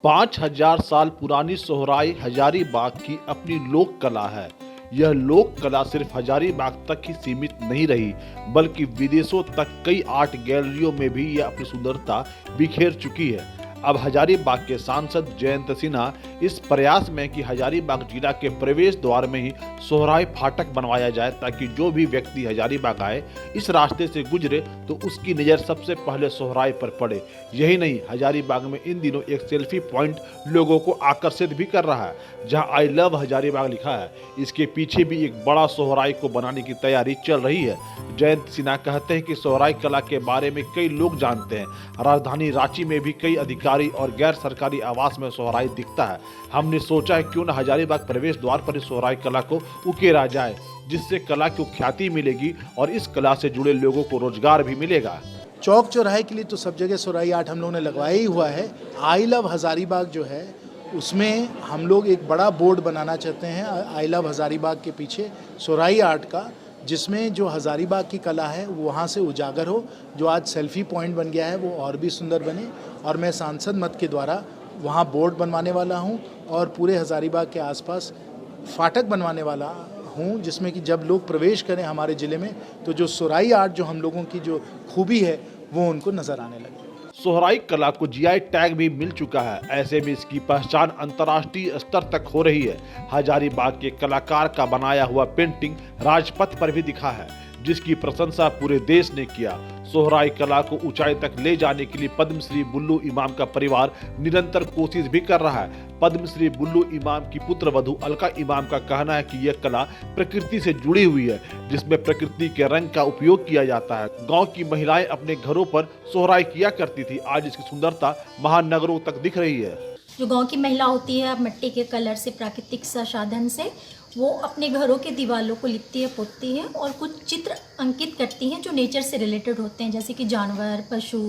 5000 साल पुरानी सोहराई हजारीबाग की अपनी लोक कला है। यह लोक कला सिर्फ हजारीबाग तक ही सीमित नहीं रही, बल्कि विदेशों तक कई आर्ट गैलरियों में भी यह अपनी सुंदरता बिखेर चुकी है। अब हजारीबाग के सांसद जयंत सिन्हा इस प्रयास में कि हजारीबाग जिला के प्रवेश द्वार में ही सोहराई फाटक बनवाया जाए, ताकि जो भी व्यक्ति हजारीबाग आए, इस रास्ते से गुजरे तो उसकी नज़र सबसे पहले सोहराई पर पड़े। यही नहीं, हजारीबाग में इन दिनों एक सेल्फी पॉइंट लोगों को आकर्षित भी कर रहा है, जहां आई लव हजारीबाग लिखा है। इसके पीछे भी एक बड़ा सोहराई को बनाने की तैयारी चल रही है। जयंत सिन्हा कहते हैं कि सोहराई कला के बारे में कई लोग जानते हैं। राजधानी रांची में भी कई अधिकारी और गैर सरकारी आवास में सोहराई दिखता है। हमने सोचा है क्यों न हजारीबाग प्रवेश द्वार पर इस सोहराई कला को उकेरा जाए, जिससे कला को ख्याति मिलेगी और इस कला से जुड़े लोगों को रोजगार भी मिलेगा। चौक चौराहे के लिए तो सब जगह सोहराई आर्ट हम लोगों ने लगवाया ही हुआ है। आई लव हजारीबाग जो है उसमें हम लोग एक बड़ा बोर्ड बनाना चाहते हैं आई लव हजारीबाग के पीछे सोहराई आर्ट का, जिसमें जो हजारीबाग की कला है वो वहाँ से उजागर हो। जो आज सेल्फी पॉइंट बन गया है वो और भी सुंदर बने, और मैं सांसद मत के द्वारा वहाँ बोर्ड बनवाने वाला हूँ और पूरे हजारीबाग के आसपास फाटक बनवाने वाला हूँ, जिसमें कि जब लोग प्रवेश करें हमारे ज़िले में तो जो सोहराई आर्ट जो हम लोगों की जो खूबी है वो उनको नज़र आने लगे। सोहराई कला को जीआई टैग भी मिल चुका है। ऐसे में इसकी पहचान अंतर्राष्ट्रीय स्तर तक हो रही है। हजारीबाग के कलाकार का बनाया हुआ पेंटिंग राजपथ पर भी दिखा है, जिसकी प्रशंसा पूरे देश ने किया। सोहराई कला को ऊंचाई तक ले जाने के लिए पद्मश्री बुल्लू इमाम का परिवार निरंतर कोशिश भी कर रहा है। पद्मश्री बुल्लू इमाम की पुत्र वधू अलका इमाम का कहना है कि यह कला प्रकृति से जुड़ी हुई है, जिसमें प्रकृति के रंग का उपयोग किया जाता है। गांव की महिलाएं अपने घरों पर सोहराई किया करती थी, आज इसकी सुंदरता महानगरों तक दिख रही है। जो गांव की महिला होती है मिट्टी के कलर से, प्राकृतिक संसाधन से वो अपने घरों के दीवारों को लिपती है, पोतती है और कुछ चित्र अंकित करती हैं जो नेचर से रिलेटेड होते हैं, जैसे कि जानवर, पशु,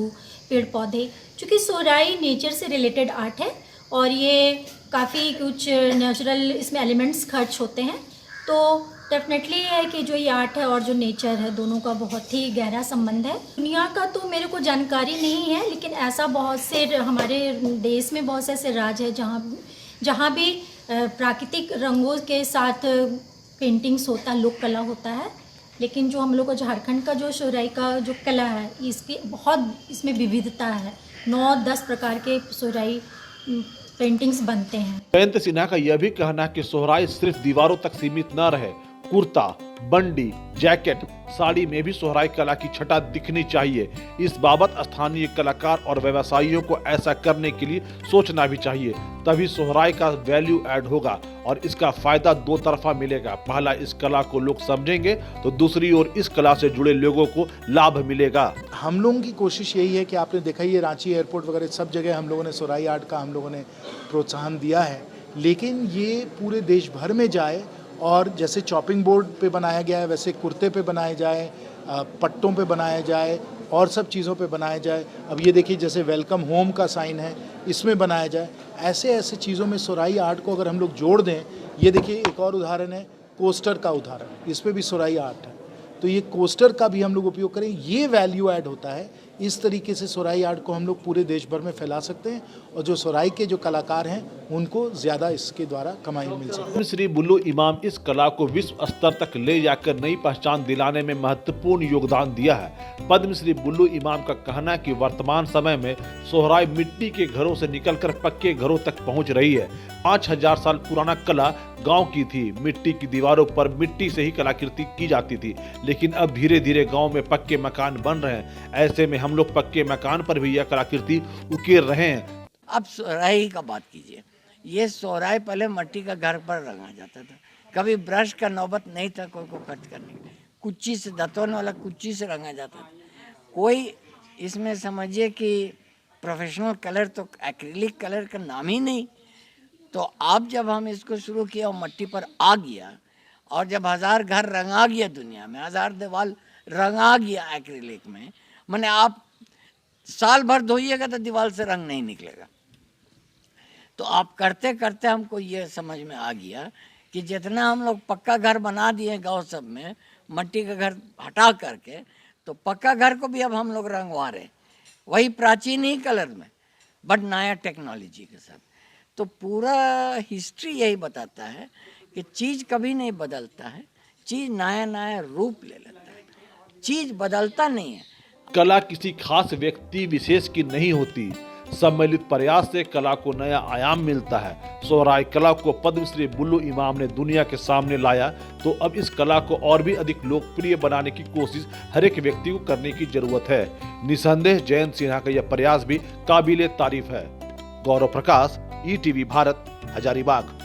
पेड़ पौधे। चूँकि सोहराई नेचर से रिलेटेड आर्ट है और ये काफ़ी कुछ नेचुरल इसमें एलिमेंट्स खर्च होते हैं, तो डेफिनेटली है कि जो ये आर्ट है और जो नेचर है दोनों का बहुत ही गहरा संबंध है। दुनिया का तो मेरे को जानकारी नहीं है, लेकिन ऐसा बहुत से हमारे देश में बहुत से ऐसे राज्य है जहाँ भी प्राकृतिक रंगों के साथ पेंटिंग्स होता है, लोक कला होता है। लेकिन जो हम लोग को झारखंड का जो सोहराई का जो कला है इसकी बहुत इसमें विविधता है। 9-10 प्रकार के सोहराई पेंटिंग्स बनते हैं। जयंत सिन्हा का यह भी कहना है कि सोहराई सिर्फ दीवारों तक सीमित न रहे, कुर्ता, बंडी, जैकेट, साड़ी में भी सोहराई कला की छटा दिखनी चाहिए। इस बाबत स्थानीय कलाकार और व्यवसायियों को ऐसा करने के लिए सोचना भी चाहिए, तभी सोहराई का वैल्यू ऐड होगा और इसका फायदा दो तरफा मिलेगा। पहला, इस कला को लोग समझेंगे तो दूसरी ओर इस कला से जुड़े लोगों को लाभ मिलेगा। हम लोगों की कोशिश यही है कि आपने देखा ही है रांची एयरपोर्ट वगैरह सब जगह हम लोगों ने सोहराई आर्ट का हम लोगों ने प्रोत्साहन दिया है, लेकिन ये पूरे देश भर में जाए और जैसे चॉपिंग बोर्ड पे बनाया गया है वैसे कुर्ते पे बनाए जाए, पट्टों पे बनाया जाए और सब चीज़ों पे बनाया जाए। अब ये देखिए जैसे वेलकम होम का साइन है, इसमें बनाया जाए। ऐसे ऐसे चीज़ों में सोहराई आर्ट को अगर हम लोग जोड़ दें, ये देखिए एक और उदाहरण है कोस्टर का उदाहरण, इस पर भी सोहराई आर्ट है, तो ये कोस्टर का भी हम लोग उपयोग करें, ये वैल्यू ऐड होता है। इस तरीके से सोहराई आर्ट को हम लोग पूरे देश भर में फैला सकते हैं और जो सोहराई के जो कलाकार हैं उनको ज़्यादा इसके द्वारा कमाई मिल सकती है। श्री बुल्लू इमाम इस कला को विश्व स्तर तक ले जाकर नई पहचान दिलाने में महत्वपूर्ण योगदान दिया है। पद्मश्री बुल्लू इमाम का कहना है कि वर्तमान समय में सोहराई मिट्टी के घरों से निकलकर पक्के घरों तक पहुंच रही है। 5000 साल पुराना कला गांव की थी, मिट्टी की दीवारों पर मिट्टी से ही कलाकृति की जाती थी, लेकिन अब धीरे धीरे गांव में पक्के मकान बन रहे हैं। ऐसे में हम लोग पक्के मकान पर भी यह कलाकृति उकेर रहे हैं। अब सोहराई का बात कीजिए, ये सोहराई पहले मिट्टी का घर पर रंगा जाता था, कभी ब्रश का नौबत नहीं था कोई को कट करने के, कुच्ची से दतवन वाला कुच्ची से रंगा जाता था। कोई इसमें समझिए कि प्रोफेशनल कलर तो एक्रिलिक कलर का नाम ही नहीं। तो अब जब हम इसको शुरू किया और मिट्टी पर आ गया और जब 1000 घर रंगा गया दुनिया में, 1000 दीवार रंगा गया एक्रिलिक में, मैंने आप साल भर धोइएगा तो दीवार से रंग नहीं निकलेगा। तो आप करते करते हमको ये समझ में आ गया कि जितना हम लोग पक्का घर बना दिए गांव सब में, मिट्टी का घर हटा करके, तो पक्का घर को भी अब हम लोग रंगवा रहे, वही प्राचीन ही कलर में। बट नया टेक्नोलॉजी के साथ। तो पूरा हिस्ट्री यही बताता है कि चीज़ कभी नहीं बदलता है, चीज़ नया नया रूप ले लेता है, चीज़ बदलता नहीं है। कला किसी खास व्यक्ति विशेष की नहीं होती, सम्मिलित प्रयास से कला को नया आयाम मिलता है। सोहराय कला को पद्मश्री बुल्लू इमाम ने दुनिया के सामने लाया, तो अब इस कला को और भी अधिक लोकप्रिय बनाने की कोशिश हर एक व्यक्ति को करने की जरूरत है। निसंदेह जयंत सिन्हा का यह प्रयास भी काबिले तारीफ है। गौरव प्रकाश, ईटीवी भारत, हजारीबाग।